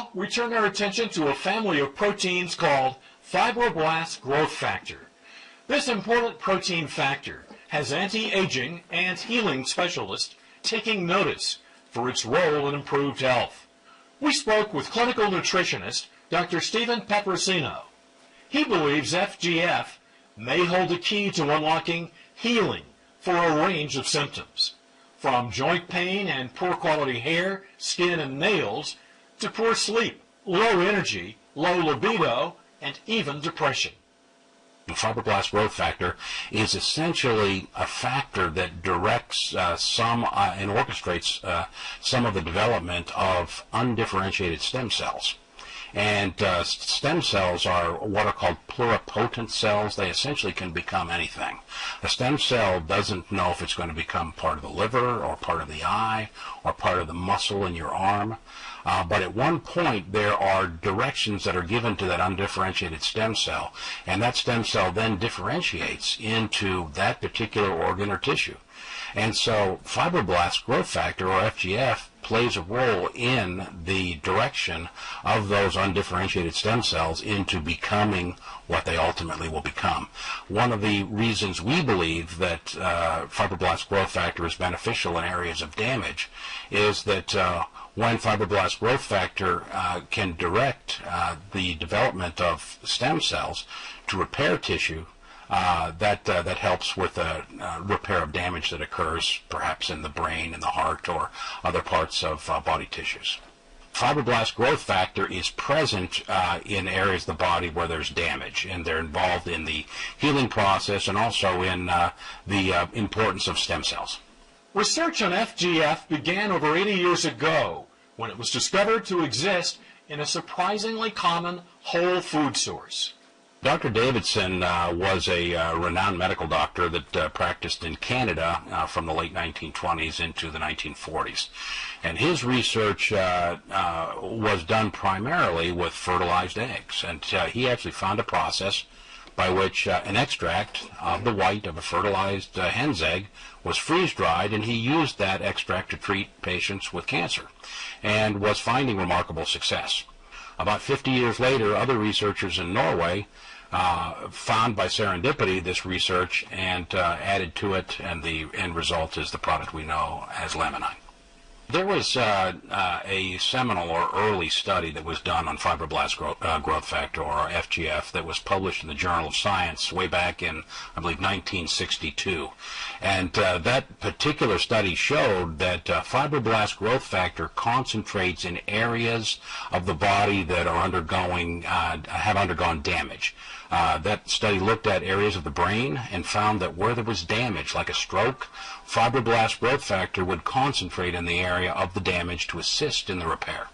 Now, we turn our attention to a family of proteins called fibroblast growth factor. This important protein factor has anti-aging and healing specialists taking notice for its role in improved health. We spoke with clinical nutritionist Dr. Stephen Petrosino. He believes FGF may hold the key to unlocking healing for a range of symptoms, from joint pain and poor quality hair, skin, and nails, to poor sleep, low energy, low libido, and even depression. The fibroblast growth factor is essentially a factor that directs and orchestrates some of the development of undifferentiated stem cells. And stem cells are what are called pluripotent cells. They essentially can become anything. A stem cell doesn't know if it's going to become part of the liver or part of the eye or part of the muscle in your arm. But at one point, there are directions that are given to that undifferentiated stem cell, and that stem cell then differentiates into that particular organ or tissue. And so fibroblast growth factor, or FGF, plays a role in the direction of those undifferentiated stem cells into becoming what they ultimately will become. One of the reasons we believe that fibroblast growth factor is beneficial in areas of damage is that when fibroblast growth factor can direct the development of stem cells to repair tissue, that helps with the repair of damage that occurs perhaps in the brain, in the heart, or other parts of body tissues. Fibroblast growth factor is present in areas of the body where there's damage, and they're involved in the healing process and also in the importance of stem cells. Research on FGF began over 80 years ago when it was discovered to exist in a surprisingly common whole food source. Dr. Davidson was a renowned medical doctor that practiced in Canada from the late 1920s into the 1940s. And his research was done primarily with fertilized eggs. And he actually found a process by which an extract of the white of a fertilized hen's egg was freeze-dried, and he used that extract to treat patients with cancer and was finding remarkable success. About 50 years later, other researchers in Norway found by serendipity this research and added to it, and the end result is the product we know as Lammininene. There was a seminal or early study that was done on fibroblast growth factor, or FGF, that was published in the Journal of Science way back in, I believe, 1962. And that particular study showed that fibroblast growth factor concentrates in areas of the body that are have undergone damage. That study looked at areas of the brain and found that where there was damage, like a stroke, fibroblast growth factor would concentrate in the area of the damage to assist in the repair.